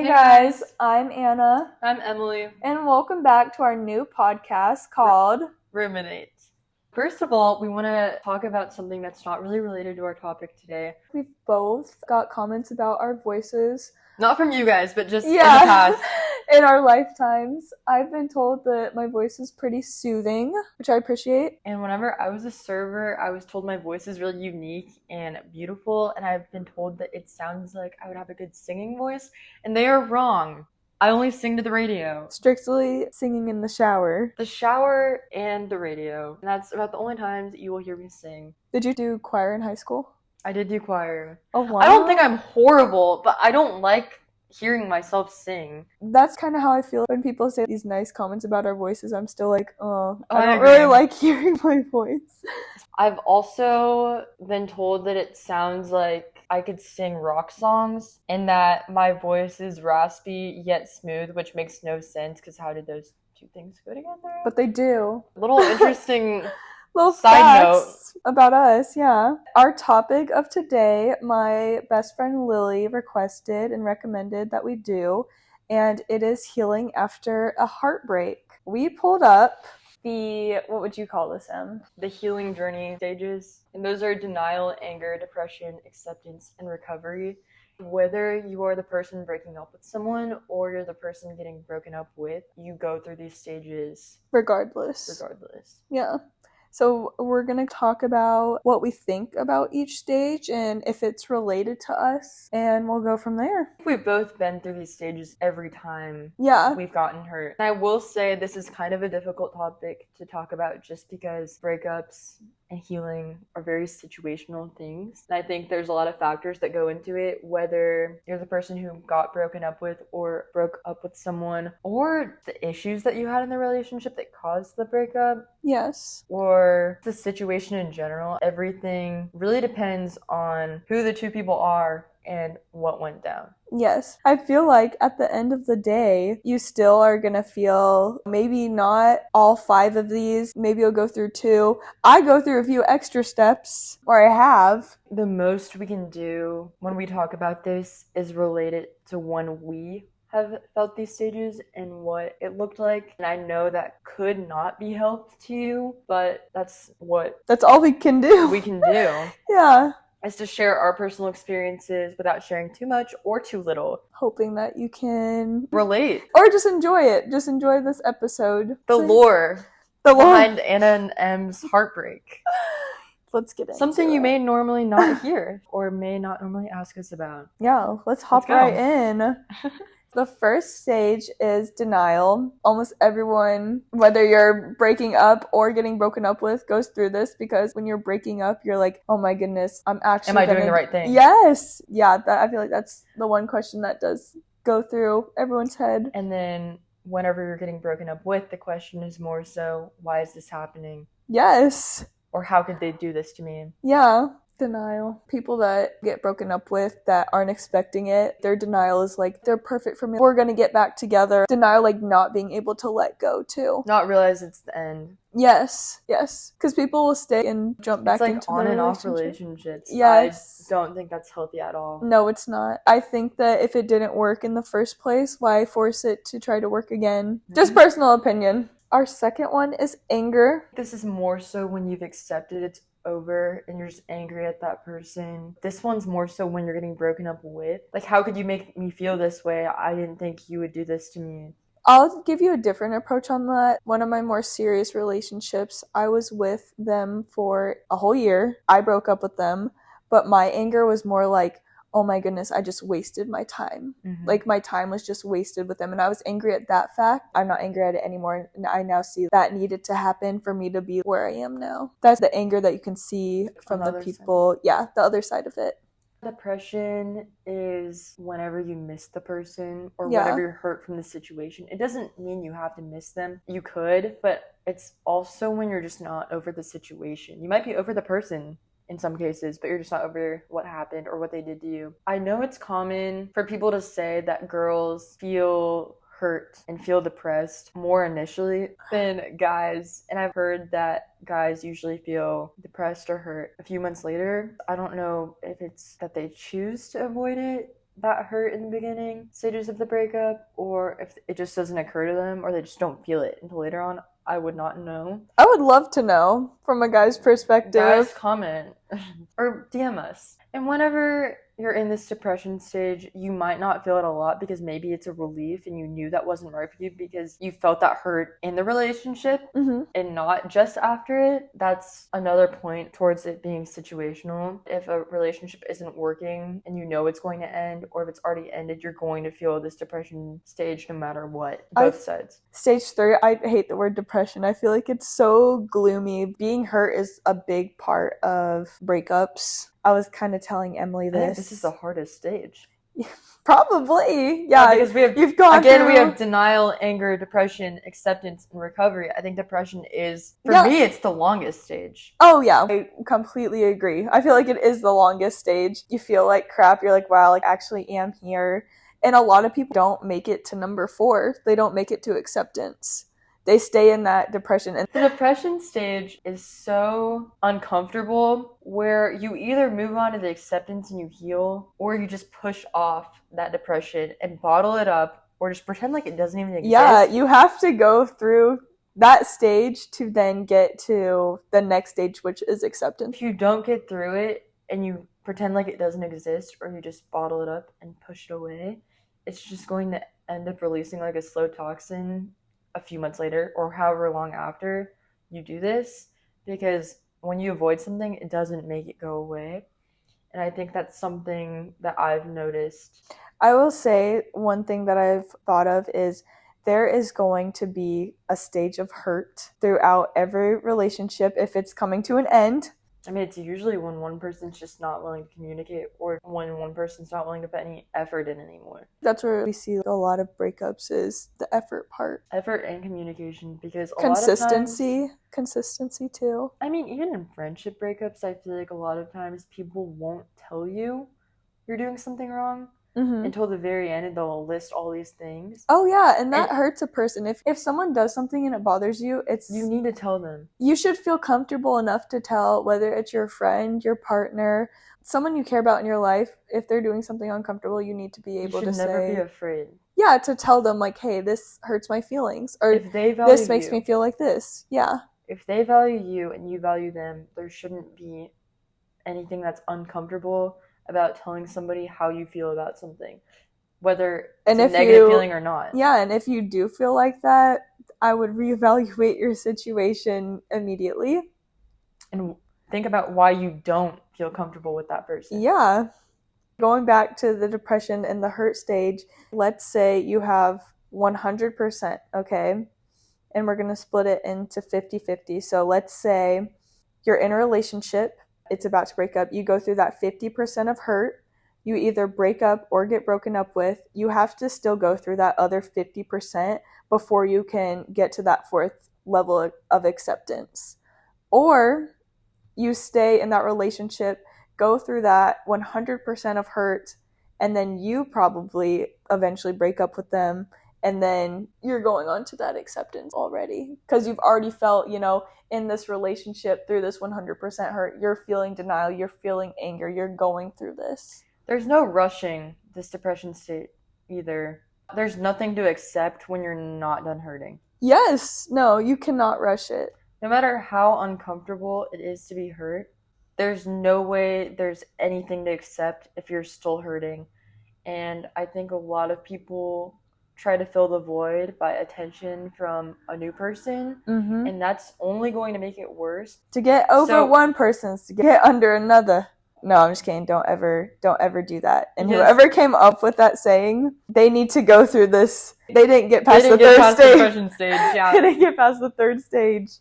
Hey guys, I'm Anna. I'm Emily. And welcome back to our new podcast called Ruminate. First of all, we want to talk about something that's not really related to our topic today. We've both got comments about our voices. Not from you guys, but just in the past. In our lifetimes. I've been told that my voice is pretty soothing, which I appreciate. And whenever I was a server, I was told my voice is really unique and beautiful, and I've been told that it sounds like I would have a good singing voice, and they are wrong. I only sing to the radio. Strictly singing in the shower. The shower and the radio. And that's about the only times you will hear me sing. Did you do choir in high school? I did do choir. Oh, wow. I don't think I'm horrible, but I don't like hearing myself sing. That's kind of how I feel when people say these nice comments about our voices. I'm still like, I don't agree. really like hearing my voice. I've also been told that it sounds like I could sing rock songs and that my voice is raspy yet smooth, which makes no sense because how did those two things go together? But they do. Little interesting little side note about us, yeah. Our topic of today, my best friend Lily requested and recommended that we do, and it is healing after a heartbreak. We pulled up what would you call this, Em? The healing journey stages. And those are denial, anger, depression, acceptance, and recovery. Whether you are the person breaking up with someone or you're the person getting broken up with, you go through these stages regardless. Yeah. So we're going to talk about what we think about each stage and if it's related to us, and we'll go from there. We've both been through these stages every time we've gotten hurt. And I will say this is kind of a difficult topic to talk about just because breakups and healing are very situational things. And I think there's a lot of factors that go into it, whether you're the person who got broken up with or broke up with someone, or the issues that you had in the relationship that caused the breakup. Yes. Or the situation in general. Everything really depends on who the two people are and what went down. Yes. I feel like at the end of the day, you still are going to feel maybe not all 5 of these. Maybe you'll go through 2. I go through a few extra steps, or I have. The most we can do when we talk about this is related to when we have felt these stages and what it looked like. And I know that could not be helped to you, but that's all we can do. Yeah. Is to share our personal experiences without sharing too much or too little. Hoping that you can relate. Or just enjoy it. Just enjoy this episode. The lore behind Anna and M's heartbreak. Let's get into something you may normally not hear or may not normally ask us about. Yeah, let's hop right in. The first stage is denial. Almost everyone, whether you're breaking up or getting broken up with, goes through this because when you're breaking up, you're like, oh my goodness, am I doing the right thing? Yes. Yeah, I feel like that's the one question that does go through everyone's head. And then whenever you're getting broken up with, the question is more so, why is this happening? Yes. Or how could they do this to me? Yeah. Denial. People that get broken up with that aren't expecting it, their denial is like, they're perfect for me, we're gonna get back together. Denial, like not being able to let go too. Not realize it's the end. Yes. Because people will stay and jump back into on and off relationships. Yes. I don't think that's healthy at all. No, it's not. I think that if it didn't work in the first place, why force it to try to work again? Mm-hmm. Just personal opinion. Our second one is anger. This is more so when you've accepted it's over and you're just angry at that person. This one's more so when you're getting broken up with. Like, how could you make me feel this way? I didn't think you would do this to me. I'll give you a different approach on that. One of my more serious relationships, I was with them for a whole year. I broke up with them, but my anger was more like, oh my goodness, I just wasted my time. Mm-hmm. Like, my time was just wasted with them. And I was angry at that fact. I'm not angry at it anymore. And I now see that needed to happen for me to be where I am now. That's the anger that you can see from the people. Side. Yeah, the other side of it. Depression is whenever you miss the person or whenever you're hurt from the situation. It doesn't mean you have to miss them. You could, but it's also when you're just not over the situation. You might be over the person in some cases, but you're just not over what happened or what they did to you. I know it's common for people to say that girls feel hurt and feel depressed more initially than guys. And I've heard that guys usually feel depressed or hurt a few months later. I don't know if it's that they choose to avoid it, that hurt in the beginning stages of the breakup, or if it just doesn't occur to them, or they just don't feel it until later on. I would not know. I would love to know from a guy's perspective. Guys, comment or DM us. And whenever you're in this depression stage, you might not feel it a lot because maybe it's a relief and you knew that wasn't right for you because you felt that hurt in the relationship and not just after it. That's another point towards it being situational. If a relationship isn't working and you know it's going to end, or if it's already ended, you're going to feel this depression stage no matter what. Both sides. Stage 3, I hate the word depression. I feel like it's so gloomy. Being hurt is a big part of breakups. I was kind of telling Emily this. I think this is the hardest stage. Probably, yeah. Because we have we have denial, anger, depression, acceptance, and recovery. I think depression is, for me, it's the longest stage. Oh yeah, I completely agree. I feel like it is the longest stage. You feel like crap. You're like, wow, like actually am here. And a lot of people don't make it to number 4. They don't make it to acceptance. They stay in that depression. And the depression stage is so uncomfortable where you either move on to the acceptance and you heal, or you just push off that depression and bottle it up, or just pretend like it doesn't even exist. Yeah, you have to go through that stage to then get to the next stage, which is acceptance. If you don't get through it and you pretend like it doesn't exist, or you just bottle it up and push it away, it's just going to end up releasing like a slow toxin a few months later, or however long after you do this, because when you avoid something, it doesn't make it go away. And I think that's something that I've noticed. I will say one thing that I've thought of is there is going to be a stage of hurt throughout every relationship if it's coming to an end. I mean, it's usually when one person's just not willing to communicate, or when one person's not willing to put any effort in anymore. That's where we see a lot of breakups, is the effort part. Effort and communication, because a consistency. lot of times, consistency too. I mean, even in friendship breakups, I feel like a lot of times people won't tell you you're doing something wrong until the very end, and they'll list all these things. Oh yeah, and that hurts a person. If someone does something and it bothers you, you need to tell them. You should feel comfortable enough to tell, whether it's your friend, your partner, someone you care about in your life. If they're doing something uncomfortable, you need to be able to say. You should never be afraid. Yeah, to tell them like, hey, this hurts my feelings, or if they value this makes me feel like this. Yeah. If they value you and you value them, there shouldn't be anything that's uncomfortable about telling somebody how you feel about something, whether it's a negative feeling or not. Yeah, and if you do feel like that, I would reevaluate your situation immediately. And think about why you don't feel comfortable with that person. Yeah. Going back to the depression and the hurt stage, let's say you have 100%, okay? And we're going to split it into 50-50. So let's say you're in a relationship, it's about to break up, you go through that 50% of hurt, you either break up or get broken up with, you have to still go through that other 50% before you can get to that 4th level of acceptance. Or you stay in that relationship, go through that 100% of hurt, and then you probably eventually break up with them, and then you're going on to that acceptance already. Because you've already felt, in this relationship through this 100% hurt, you're feeling denial, you're feeling anger, you're going through this. There's no rushing this depression state either. There's nothing to accept when you're not done hurting. Yes, no, you cannot rush it. No matter how uncomfortable it is to be hurt, there's no way there's anything to accept if you're still hurting. And I think a lot of people try to fill the void by attention from a new person, and that's only going to make it worse. To get over one person is to get under another. No, I'm just kidding. Don't ever do that. And whoever came up with that saying, they need to go through this. They didn't get past the third stage. Yeah. They didn't get past the 3rd stage.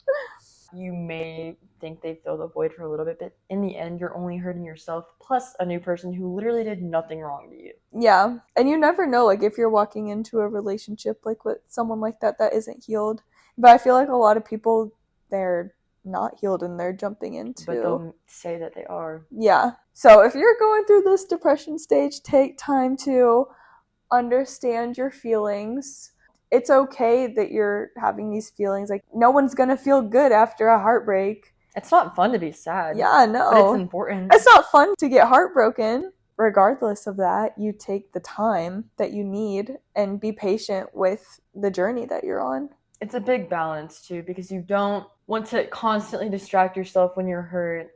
You may think they fill the void for a little bit, but in the end, you're only hurting yourself, plus a new person who literally did nothing wrong to you. Yeah, and you never know, like, if you're walking into a relationship, like, with someone like that isn't healed. But I feel like a lot of people, they're not healed and they're jumping into. But they'll say that they are. Yeah. So if you're going through this depression stage, take time to understand your feelings. It's okay that you're having these feelings. Like, no one's gonna feel good after a heartbreak. It's not fun to be sad. Yeah, no. But it's important. It's not fun to get heartbroken. regardless of that, you take the time that you need and be patient with the journey that you're on. It's a big balance too, because you don't want to constantly distract yourself when you're hurt,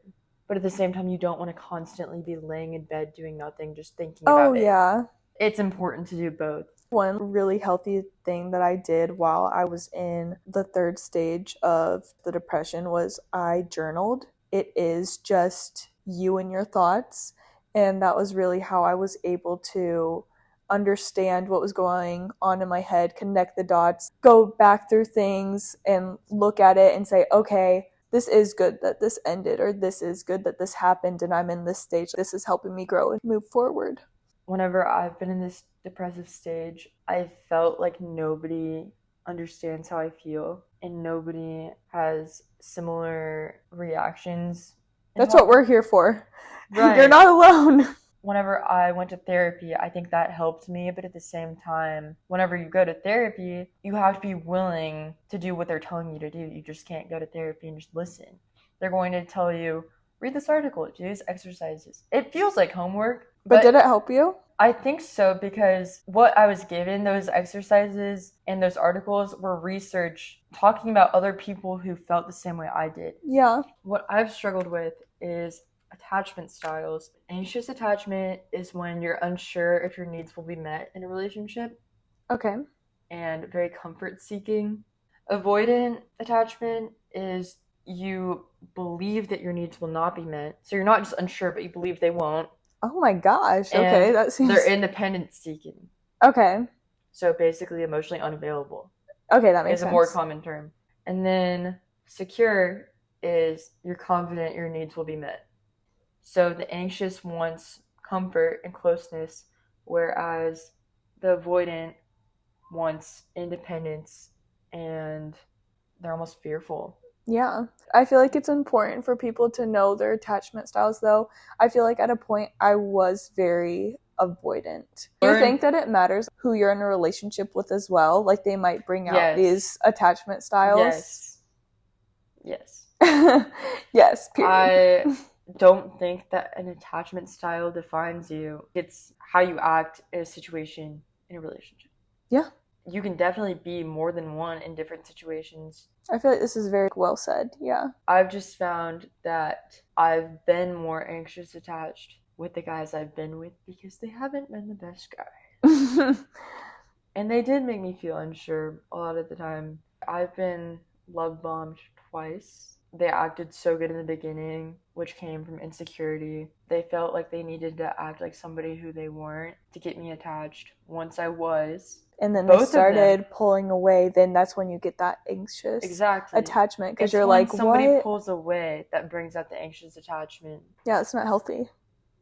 but at the same time you don't want to constantly be laying in bed doing nothing, just thinking about it. Yeah. It's important to do both. One really healthy thing that I did while I was in the third stage of the depression was I journaled. It is just you and your thoughts, and that was really how I was able to understand what was going on in my head, connect the dots, go back through things and look at it and say, okay, this is good that this ended, or this is good that this happened and I'm in this stage. This is helping me grow and move forward. Whenever I've been in this depressive stage, I felt like nobody understands how I feel and nobody has similar reactions. That's what we're here for. Right. You're not alone. Whenever I went to therapy, I think that helped me, but at the same time, whenever you go to therapy, you have to be willing to do what they're telling you to do. You just can't go to therapy and just listen. They're going to tell you, read this article, do these exercises. It feels like homework. But did it help you? I think so, because what I was given, those exercises and those articles, were research talking about other people who felt the same way I did. Yeah. What I've struggled with is attachment styles. Anxious attachment is when you're unsure if your needs will be met in a relationship. Okay. And very comfort seeking. Avoidant attachment is you believe that your needs will not be met. So you're not just unsure, but you believe they won't. Oh my gosh. Okay, and that seems... They're independent seeking. Okay. So basically emotionally unavailable. Okay, that makes sense. Is a more common term. And then secure is you're confident your needs will be met. So the anxious wants comfort and closeness, whereas the avoidant wants independence and they're almost fearful. Yeah. I feel like it's important for people to know their attachment styles, though. I feel like at a point I was very avoidant. Do you think that it matters who you're in a relationship with as well? Like they might bring out these attachment styles? Yes. Yes, period. I don't think that an attachment style defines you. It's how you act in a situation in a relationship. Yeah. You can definitely be more than one in different situations. I feel like this is very well said. Yeah. I've just found that I've been more anxious attached with the guys I've been with because they haven't been the best guys. And they did make me feel unsure a lot of the time. I've been love bombed twice. They acted so good in the beginning, which came from insecurity. They felt like they needed to act like somebody who they weren't to get me attached. Once I was. And then they started pulling away, then that's when you get that anxious attachment. Because you're like, somebody pulls away that brings out the anxious attachment. Yeah, it's not healthy.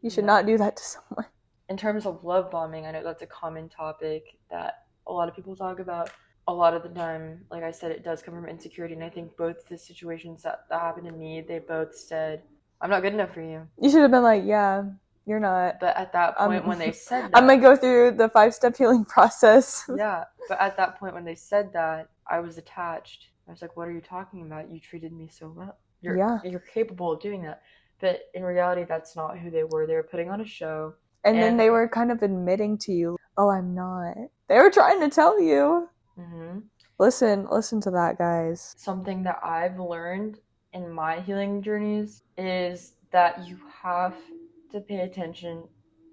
You should not do that to someone. In terms of love bombing, I know that's a common topic that a lot of people talk about. A lot of the time, like I said, it does come from insecurity. And I think both the situations that happened to me, they both said, I'm not good enough for you. You should have been like, yeah, you're not. But at that point when they said that, I'm going to go through the 5-step healing process. Yeah, but at that point when they said that, I was attached. I was like, what are you talking about? You treated me so well. You're capable of doing that. But in reality, that's not who they were. They were putting on a show. And then they were kind of admitting to you, oh, I'm not. They were trying to tell you. Mm-hmm. Listen to that, guys. Something that I've learned in my healing journeys is that you have to pay attention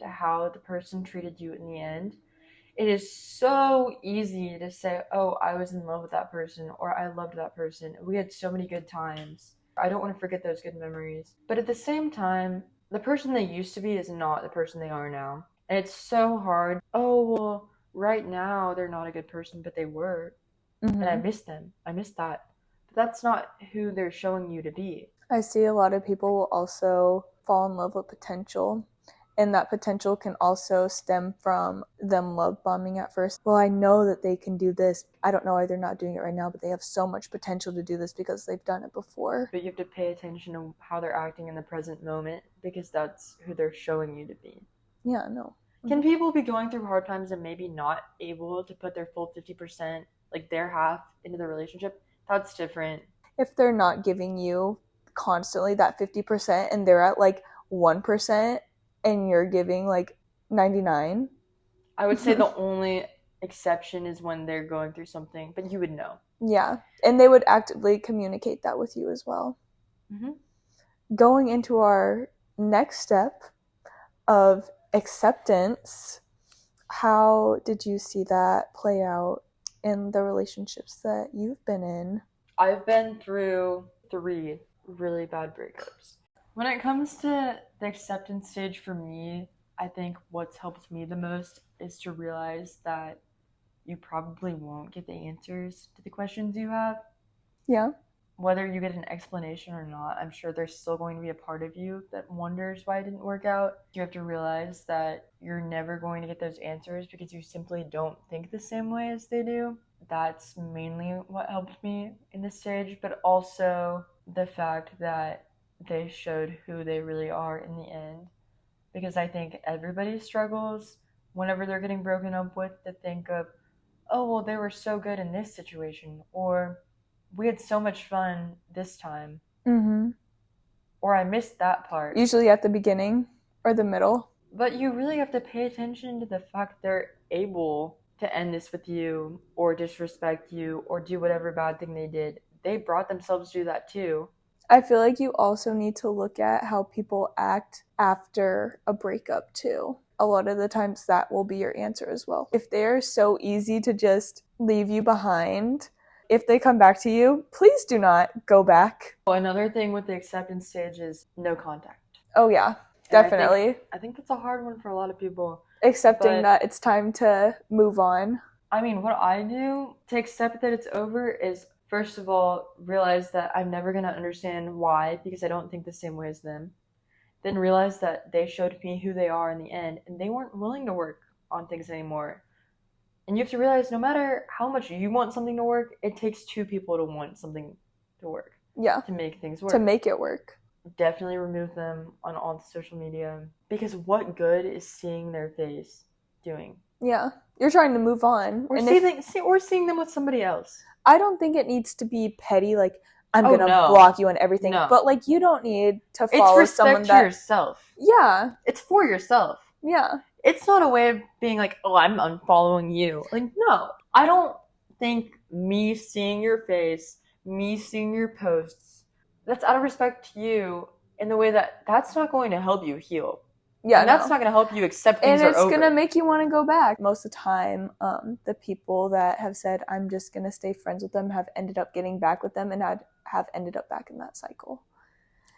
to how the person treated you in the end. It is so easy to say, oh, I was in love with that person, or I loved that person. We had so many good times. I don't want to forget those good memories. But at the same time, the person they used to be is not the person they are now. And it's so hard. Oh, well, right now they're not a good person, but they were. Mm-hmm. And I miss them. I miss that. But that's not who they're showing you to be. I see a lot of people will also fall in love with potential. And that potential can also stem from them love bombing at first. Well, I know that they can do this. I don't know why they're not doing it right now, but they have so much potential to do this because they've done it before. But you have to pay attention to how they're acting in the present moment because that's who they're showing you to be. Yeah, no. Can people be going through hard times and maybe not able to put their full 50%, like their half, into the relationship? That's different. If they're not giving you constantly that 50% and they're at like 1%, and you're giving like 99. I would say the only exception is when they're going through something, but you would know. Yeah, and they would actively communicate that with you as well. Mm-hmm. Going into our next step of acceptance, how did you see that play out in the relationships that you've been in? I've been through 3 really bad breakups. When it comes to the acceptance stage for me, I think what's helped me the most is to realize that you probably won't get the answers to the questions you have. Yeah. Whether you get an explanation or not, I'm sure there's still going to be a part of you that wonders why it didn't work out. You have to realize that you're never going to get those answers because you simply don't think the same way as they do. That's mainly what helped me in this stage, but also the fact that they showed who they really are in the end. Because I think everybody struggles whenever they're getting broken up with to think of, oh, well, they were so good in this situation, or we had so much fun this time, or I missed that part. Usually at the beginning or the middle. But you really have to pay attention to the fact they're able to end this with you, or disrespect you, or do whatever bad thing they did. They brought themselves to do that too. I feel like you also need to look at how people act after a breakup too. A lot of the times that will be your answer as well. If they're so easy to just leave you behind, if they come back to you, please do not go back. Another thing with the acceptance stage is no contact. Oh yeah, definitely. I think that's a hard one for a lot of people. Accepting that it's time to move on. I mean, what I do to accept that it's over is, first of all, realize that I'm never going to understand why, because I don't think the same way as them. Then realize that they showed me who they are in the end, and they weren't willing to work on things anymore. And you have to realize no matter how much you want something to work, it takes 2 people to want something to work. Yeah. To make things work. To make it work. Definitely remove them on all social media, because what good is seeing their face doing? Yeah. You're trying to move on. Or seeing them with somebody else. I don't think it needs to be petty, like, I'm going to block you on everything. No. But, like, you don't need to follow someone that... It's respect to yourself. Yeah. It's for yourself. Yeah. It's not a way of being like, oh, I'm unfollowing you. Like, no. I don't think me seeing your face, me seeing your posts, that's out of respect to you in the way that that's not going to help you heal. Yeah, and that's not going to help you accept things are over. And it's going to make you want to go back. Most of the time, the people that have said, I'm just going to stay friends with them, have ended up getting back with them and have ended up back in that cycle.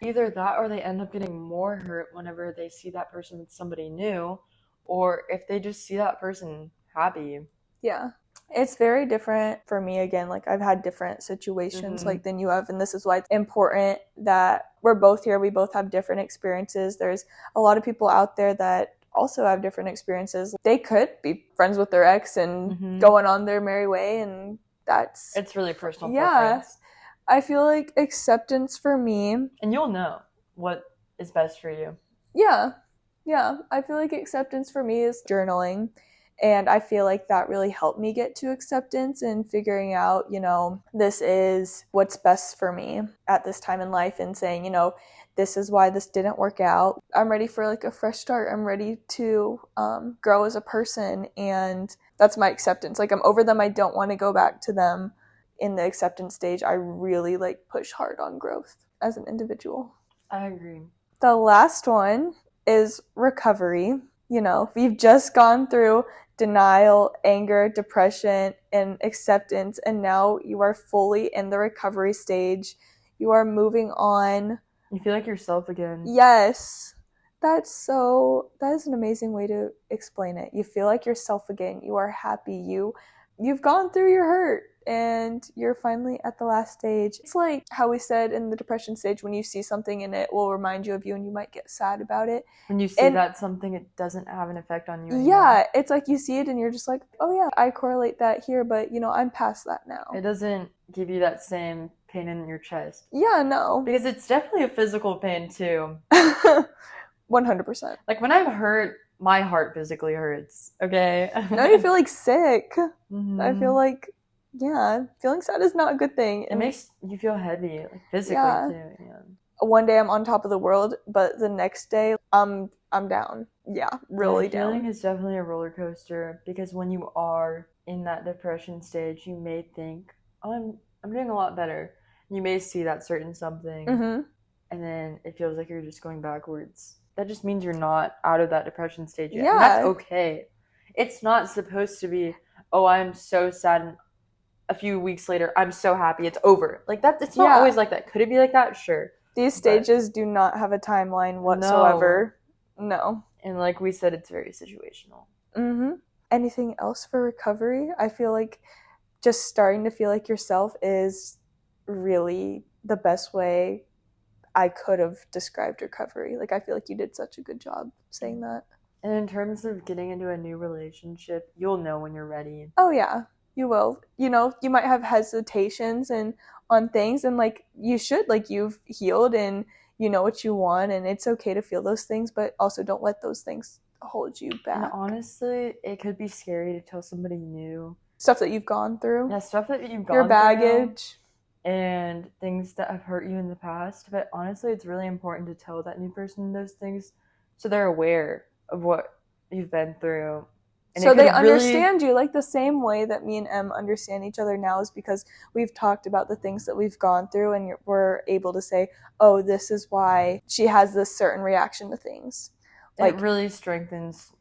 Either that, or they end up getting more hurt whenever they see that person with somebody new, or if they just see that person happy. Yeah. It's very different for me. Again, like, I've had different situations like than you have, and this is why it's important that we're both here. We both have different experiences. There's a lot of people out there that also have different experiences. They could be friends with their ex and going on their merry way, and it's really personal preference. I feel like acceptance for me, and you'll know what is best for you. Yeah I feel like acceptance for me is journaling. And I feel like that really helped me get to acceptance and figuring out, this is what's best for me at this time in life, and saying, this is why this didn't work out. I'm ready for like a fresh start. I'm ready to grow as a person. And that's my acceptance. Like, I'm over them. I don't want to go back to them. In the acceptance stage, I really push hard on growth as an individual. I agree. The last one is recovery. We've just gone through denial, anger, depression, and acceptance, and now you are fully in the recovery stage. You are moving on. You feel like yourself again. Yes. That is an amazing way to explain it. You feel like yourself again. You are happy. You've gone through your hurt, and you're finally at the last stage. It's like how we said in the depression stage, when you see something and it will remind you of you and you might get sad about it. When you see that something, it doesn't have an effect on you anymore. Yeah, it's like you see it and you're just like, oh yeah, I correlate that here, but I'm past that now. It doesn't give you that same pain in your chest. Yeah, no. Because it's definitely a physical pain too. 100%. Like, when I'm hurt, my heart physically hurts, okay? No, you feel sick. I feel like, feeling sad is not a good thing. It makes you feel heavy, physically too. Yeah. One day I'm on top of the world, but the next day I'm I'm down. Yeah, really down. Healing is definitely a roller coaster because when you are in that depression stage, you may think, "Oh, I'm doing a lot better." You may see that certain something, and then it feels like you're just going backwards. That just means you're not out of that depression stage yet, and that's okay. It's not supposed to be, "Oh, I'm so sad," and a few weeks later, I'm so happy, it's over. Like that, it's not always like that. Could it be like that? Sure. These stages do not have a timeline whatsoever. No. And like we said, it's very situational. Anything else for recovery? I feel like just starting to feel like yourself is really the best way I could have described recovery. Like, I feel like you did such a good job saying that. And in terms of getting into a new relationship, you'll know when you're ready. Oh, yeah. You will. You know, you might have hesitations and on things, and like you should, like you've healed and you know what you want, and it's okay to feel those things, but also don't let those things hold you back. And honestly, it could be scary to tell somebody new stuff that you've gone through. Yeah, stuff that you've gone through. Your baggage. And things that have hurt you in the past. But honestly, it's really important to tell that new person those things so they're aware of what you've been through. And so they understand you, like the same way that me and Em understand each other now is because we've talked about the things that we've gone through, and we're able to say, oh, this is why she has this certain reaction to things. Like, it really strengthens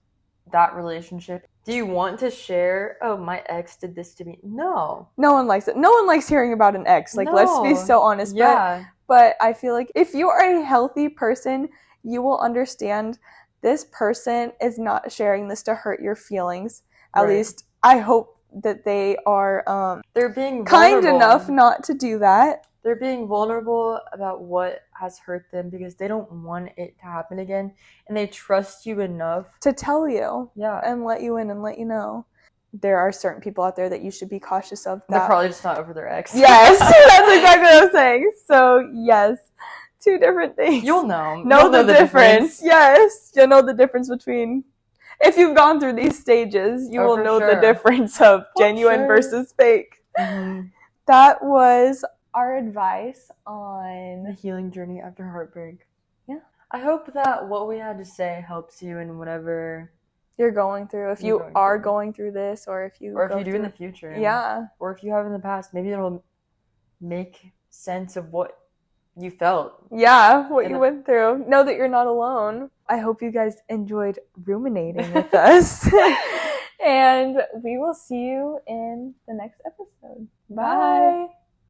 that relationship. Do you want to share, oh, my ex did this to me? No. No one likes it. No one likes hearing about an ex. Like, let's be so honest. Yeah. But I feel like if you are a healthy person, you will understand this person is not sharing this to hurt your feelings. At least I hope that they are they're being kind enough not to do that. They're being vulnerable about what has hurt them because they don't want it to happen again, and they trust you enough to tell you, yeah, and let you in and let you know. There are certain people out there that you should be cautious of. They're probably just not over their ex. Yes, that's exactly what I'm saying. So yes, two different things. You'll know. Know the difference. Yes, you'll know the difference between. If you've gone through these stages, you will know the difference of genuine versus fake. That was our advice on the healing journey after heartbreak. Yeah. I hope that what we had to say helps you in whatever you're going through. If you are going through this, or if you do in the future. Yeah. Or if you have in the past, maybe it'll make sense of what you felt. Yeah, what you went through. Know that you're not alone. I hope you guys enjoyed ruminating with us. And we will see you in the next episode. Bye.